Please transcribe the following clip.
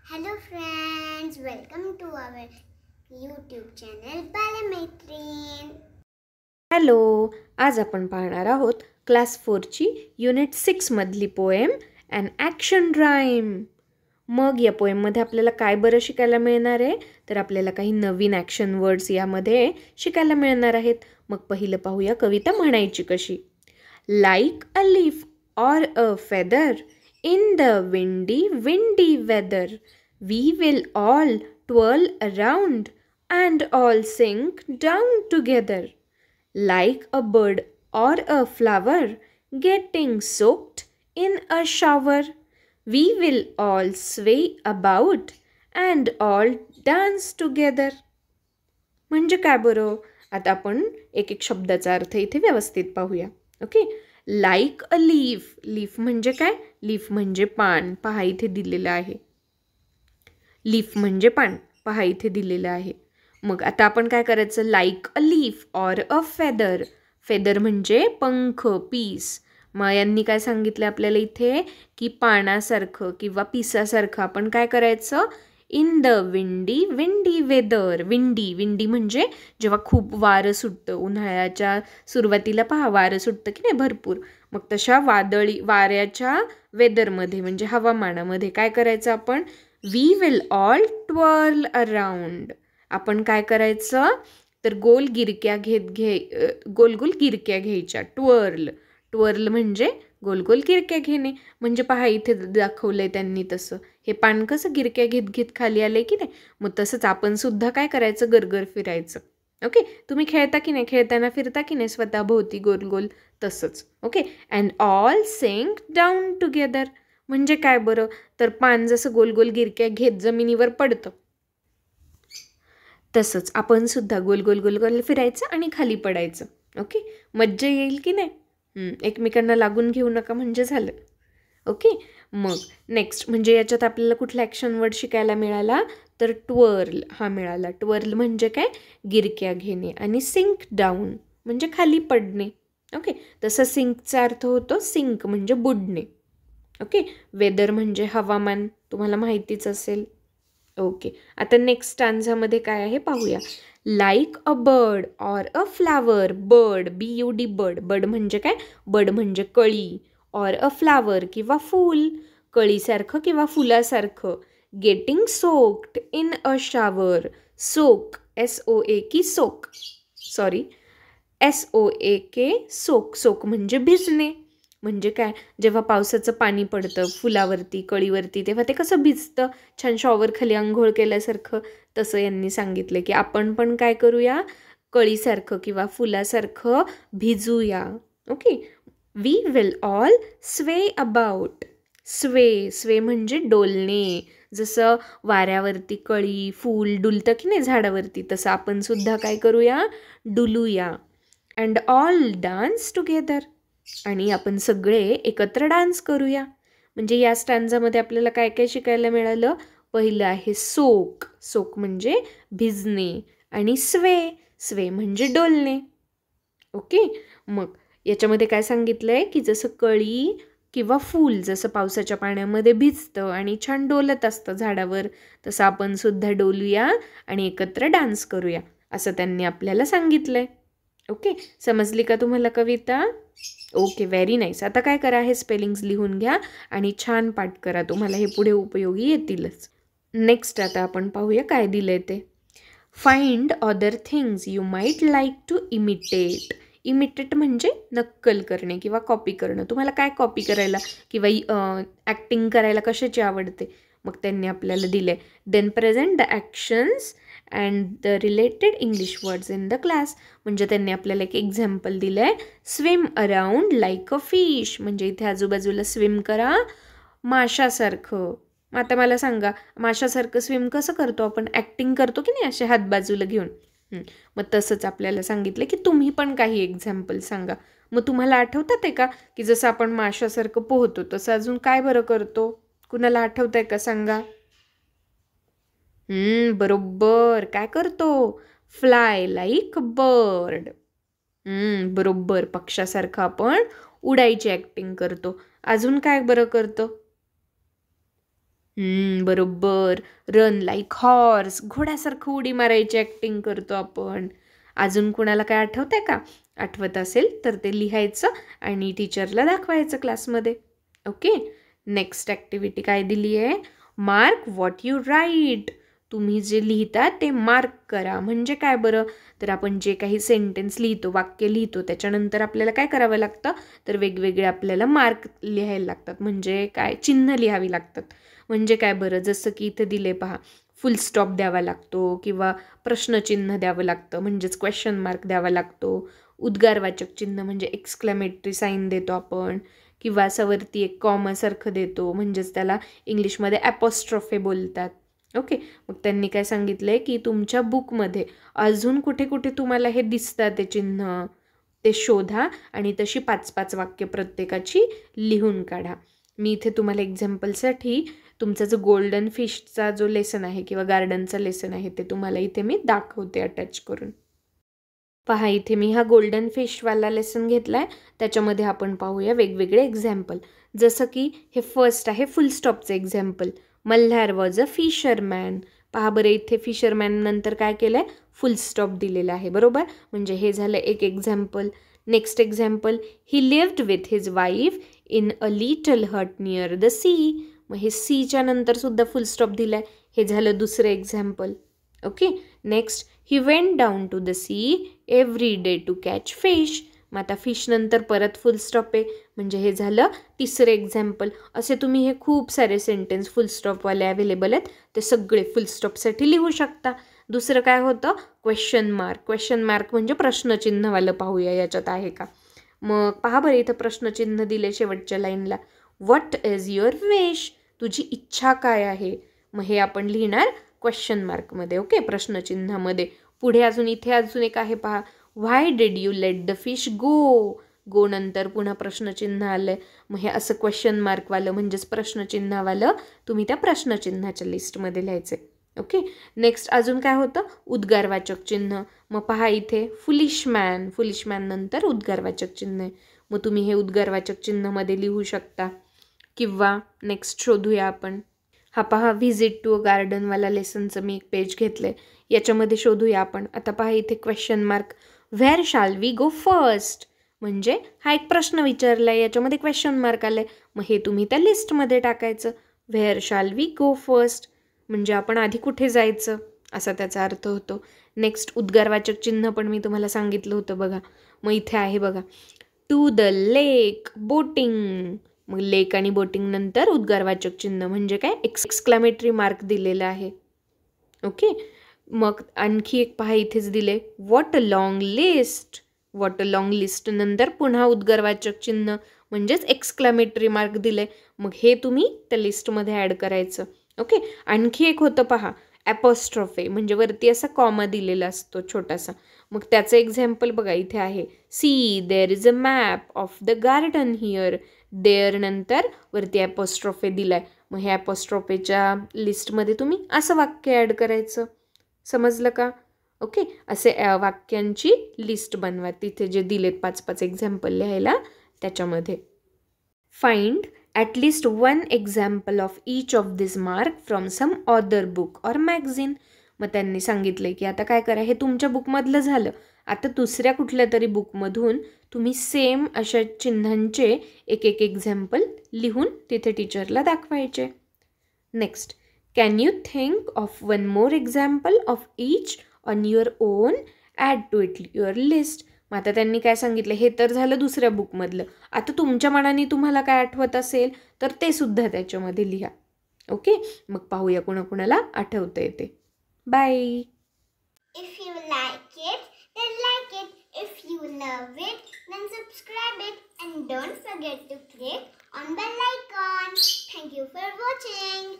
Hello friends, welcome to our YouTube channel Balmaitrin. Hello, आज आपण पाहणार आहोत क्लास 4ची युनिट 6 मधली पोएम अँड ॲक्शन राईम. मग या पोएममध्ये आपल्याला काय बरं शिकायला मिळणार आहे, तर आपल्याला काही नवीन ॲक्शन वर्ड्स यामध्ये शिकायला मिळणार आहेत. मग पहिलं पाहूया कविता म्हणायची कशी. Like a leaf or a feather in the windy weather we will all twirl around and all sink down together. Like a bird or a flower getting soaked in a shower, we will all sway about and all dance together. म्हणजे काय बरं? आता आपण एक एक शब्दाचा अर्थ इथे व्यवस्थित पाहूया. Okay. Like a leaf. Leaf म्हणजे काय? लीफ म्हणजे पान. पहा इथे दिलेलं आहे. लीफ म्हणजे पान. पहा इथे दिलेलं आहे. मग आता आपण काय करायचं? Like a leaf or a feather. Feather म्हणजे पंख, पीस. मग यांनी काय सांगितलं आपल्याला इथे की पानासारखं किंवा पिसासारखं आपण काय करायचं? In the windy weather. Windy म्हणजे जेव्हा खूप वारं सुटतं. उन्हाळ्याच्या सुरुवातीला पहा वारं सुटतं की नाही भरपूर. मग तशा वाऱ्याच्या वेदरमध्ये म्हणजे हवामानामध्ये काय करायचं आपण? We will all twirl around. आपण काय करायचं? तर गोल गोल गिरक्या घ्यायच्या. ट्वर्ल म्हणजे गोल गिरक्या घेणे. म्हणजे पहा इथे दाखवलंय त्यांनी तसं. हे पान कसं गिरक्या घेत खाली आलंय की नाही. मग तसंच आपण सुद्धा काय करायचं? गरगर फिरायचं. ओके. तुम्ही खेळता की नाही? खेळताना फिरता की नाही स्वतःभोवती गोल तसंच. Okay. And all sink down together. म्हणजे काय बरं? तर पान जसं गोल गिरक्या घेत जमिनीवर पडतं तसंच आपण सुद्धा गोल फिरायचं आणि खाली पडायचं. ओके. मज्जा येईल की नाही? एकमेकांना लागून घेऊ नका म्हणजे झालं. ओके. मग नेक्स्ट म्हणजे याच्यात आपल्याला कुठला ॲक्शन वर्ड शिकायला मिळाला, तर ट्वर्ल हा मिळाला. ट्वर्ल म्हणजे काय? गिरक्या घेणे. आणि सिंक डाऊन म्हणजे खाली पडणे. ओके. तसं सिंकचा अर्थ होतो सिंक म्हणजे बुडणे. ओके. वेदर म्हणजे हवामान, तुम्हाला माहितीच असेल. ओके. आता नेक्स्ट स्टांझामध्ये काय आहे पाहूया. Like a bird or a flower. Bird, BUD bird. Bird म्हणजे काय? बर्ड म्हणजे कळी. ऑर अ फ्लावर किंवा फूल. कळीसारखं किंवा फुलासारखं. Getting soaked in a shower. Soak, SOAK soak. Sorry, SOAK soak. Soak म्हणजे भिजणे. म्हणजे काय? जेव्हा पावसाचं पाणी पडतं फुलावरती, कळीवरती, तेव्हा ते कसं भिजतं? छान शॉवर खाली आंघोळ केल्यासारखं. तसं यांनी सांगितलं की आपण पण काय करूया? कळीसारखं किंवा फुलासारखं भिजूया. Okay. We will all sway about. Sway म्हणजे डोलणे. जसं वाऱ्यावरती कळी, फूल डुलतं की नाही झाडावरती, तसं आपण सुद्धा काय करूया? डुलूया. And all dance together. आणि आपण सगळे एकत्र डान्स करूया. म्हणजे या स्टांझामध्ये आपल्याला काय काय शिकायला मिळालं? पहिलं आहे सोक. सोक म्हणजे भिजणे. आणि स्वे म्हणजे डोलणे. ओके. मग याच्यामध्ये काय सांगितलंय की जसं कळी किंवा फूल जसं पावसाच्या पाण्यामध्ये भिजतं आणि छान डोलत असतं झाडावर, तसं आपण सुद्धा डोलूया आणि एकत्र डान्स करूया असं त्यांनी आपल्याला सांगितलंय. ओके. समजली का तुम्हाला कविता? Okay, very nice. आता काय करा, हे स्पेलिंग्स लिहून घ्या आणि छान पाठ करा. तुम्हाला हे पुढे उपयोगी येतीलच. नेक्स्ट आता आपण पाहूया काय दिलंय ते. Find other things you might like to imitate. Imitate म्हणजे नक्कल करणे किंवा कॉपी करणं. तुम्हाला काय कॉपी करायला किंवा ॲक्टिंग करायला कशाची आवडते? मग त्यांनी आपल्याला दिलं आहे. Then present the actions and the related English words in the class. म्हणजे त्यांनी आपल्याला एक एक्झाम्पल दिलं आहे. Swim around like a fish. म्हणजे इथे आजूबाजूला स्विम करा माशासारखं. आता मला सांगा, माशासारखं स्विम कसं करतो आपण? ॲक्टिंग करतो की नाही असे हात बाजूला घेऊन. मग तसंच आपल्याला सांगितलं की तुम्ही पण काही एक्झाम्पल सांगा. मग तुम्हाला आठवतात आहे का की जसं आपण माशासारखं पोहतो तसं अजून काय बरं करतो? कुणाला आठवत आहे का? सांगा. बरोबर. काय करतो? Fly like bird. बरोबर. पक्षासारखं आपण उडायची ॲक्टिंग करतो. अजून काय बरं करतो? बरोबर. रन लाईक हॉर्स, घोड्यासारखं उडी मारायची ॲक्टिंग करतो आपण. अजून कुणाला काय आठवतंय का? आठवत असेल तर ते लिहायचं आणि टीचरला दाखवायचं क्लासमध्ये. ओके. नेक्स्ट ॲक्टिव्हिटी काय दिली आहे? Mark what you write. तुम्ही जे लिहिता ते मार्क करा. म्हणजे काय बरं? तर आपण जे काही सेंटेन्स लिहितो, वाक्य लिहितो, त्याच्यानंतर आपल्याला काय करावं लागतं? तर वेगवेगळे आपल्याला मार्क लिहायला लागतात. म्हणजे काय? चिन्ह लिहावी लागतात. म्हणजे काय बरं? जसं की इथे दिले पहा, फुल स्टॉप द्यावा लागतो किंवा प्रश्नचिन्ह द्यावं लागतं, म्हणजेच क्वेश्चन मार्क द्यावा लागतो. उद्गारवाचक चिन्ह म्हणजे एक्सक्लेमेटरी साईन देतो आपण, किंवा असं वरती एक कॉमासारखं देतो, म्हणजेच त्याला इंग्लिशमध्ये ॲपॉस्ट्रॉफे बोलतात. ओके. मग त्यांनी काय सांगितलं आहे की तुमच्या बुकमध्ये अजून कुठे कुठे तुम्हाला हे दिसतात ते चिन्ह, ते शोधा आणि तशी 5-5 वाक्य प्रत्येकाची लिहून काढा. मी इथे तुम्हाला एक्झाम्पलसाठी तुमचा जो गोल्डन फिशचा जो लेसन आहे किंवा गार्डनचा लेसन आहे ते तुम्हाला इथे मी दाखवते अटॅच करून. पहा, इथे मी हा गोल्डन फिशवाला लेसन घेतला आहे. त्याच्यामध्ये आपण पाहूया वेगवेगळे एक्झाम्पल. जसं की हे फर्स्ट आहे फुल स्टॉपचं example. Malhar was a fisherman. पहा बरं, इथे फिशरमॅन नंतर काय केलं आहे? फुल स्टॉप दिलेला आहे, बरोबर. म्हणजे हे झालं एक example. Next example, he lived with his wife in a little hut near the sea. मग हे सीच्या नंतर सुद्धा फुल स्टॉप दिला आहे. हे झालं दुसरं example. Okay. Next, he went down to the sea every day to catch fish. मग आता फिश नंतर परत फुल स्टॉप आहे, म्हणजे हे झालं तिसरं एक्झाम्पल. असे तुम्ही हे खूप सारे सेंटेन्स फुल स्टॉपवाले अवेलेबल आहेत, ते सगळे फुल स्टॉपसाठी लिहू शकता. दुसरं काय होतं? Question mark. क्वेश्चन मार्क म्हणजे प्रश्नचिन्हवालं. पाहूया याच्यात आहे का. मग पहा बरं, इथं प्रश्नचिन्ह दिले शेवटच्या लाईनला. What is your wish. तुझी इच्छा काय आहे? मग हे आपण लिहिणार क्वेश्चन मार्कमध्ये. ओके, प्रश्नचिन्हामध्ये. पुढे अजून इथे अजून एक आहे पहा, why did you let the fish go. Go नंतर पुन्हा प्रश्नचिन्ह आलं. मग हे असं क्वेश्चन मार्कवालं म्हणजेच प्रश्नचिन्हावालं तुम्ही त्या प्रश्नचिन्हाच्या लिस्टमध्ये लिहायचं. ओके. नेक्स्ट अजून काय होतं? उद्गारवाचक चिन्ह. मग पहा इथे फुलिश मॅन. फुलिश मॅन नंतर उद्गारवाचक चिन्ह आहे. मग तुम्ही हे उद्गारवाचक चिन्हामध्ये लिहू शकता. किंवा नेक्स्ट शोधूया आपण. हा पहा, व्हिजिट टू अ गार्डनवाला लेसनचं मी एक पेज घेतलं आहे. याच्यामध्ये शोधूया आपण. आता पहा इथे question mark. Where shall we go first. म्हणजे हा एक प्रश्न विचारला आहे, याच्यामध्ये क्वेश्चन मार्क आलं आहे. मग हे तुम्ही त्या लिस्टमध्ये टाकायचं. Where shall we go first म्हणजे आपण आधी कुठे जायचं असा त्याचा अर्थ होतो. नेक्स्ट उद्गारवाचक चिन्ह पण मी तुम्हाला सांगितलं होतं बघा. मग इथे आहे बघा, टू द लेक बोटिंग. मग लेक आणि बोटिंग नंतर उद्गारवाचक चिन्ह म्हणजे काय? एक्सक्लेमेटरी मार्क दिलेला आहे. ओके. मग आणखी एक पहा इथेच दिले, what a long list. What a long list नंतर पुन्हा उद्गारवाचक चिन्ह म्हणजेच एक्सक्लेमेटरी मार्क दिले. मग हे तुम्ही त्या लिस्टमध्ये ॲड करायचं. ओके. आणखी एक होतं पहा, ॲपॉस्ट्रॉफे म्हणजे वरती असा कॉमा दिलेला असतो छोटासा. मग त्याचं एक्झाम्पल बघा इथे आहे, see there is a map of the garden here. There नंतर वरती ॲपॉस्ट्रॉफे दिलाय. मग ह्या ॲपॉस्ट्रॉफेच्या लिस्टमध्ये तुम्ही असं वाक्य ॲड करायचं. समजलं का? ओके. असे वाक्यांची लिस्ट बनवा तिथे जे दिलेत 5-5 एक्झाम्पल लिहायला त्याच्यामध्ये. Find at least one example of each of this mark from some other book or magazine. मग त्यांनी सांगितले की आता काय करा, हे तुमच्या बुकमधलं झालं. आता दुसऱ्या कुठल्या तरी बुकमधून तुम्ही सेम अशा चिन्हांचे एक एक एक्झाम्पल लिहून तिथे टीचरला दाखवायचे. Next, can you think of one more example of each on your own, add to it your list. मग आता त्यांनी काय सांगितलं, हे तर झालं दुसऱ्या बुकमधलं. आता तुमच्या मनाने तुम्हाला काय आठवत असेल तर ते सुद्धा त्याच्यामध्ये लिहा. ओके. मग पाहूया कुणाकुणाला आठवतं येते. Bye. If you like it, then like it. If you love it, then subscribe it. And don't forget to click on the bell icon. Thank you for watching.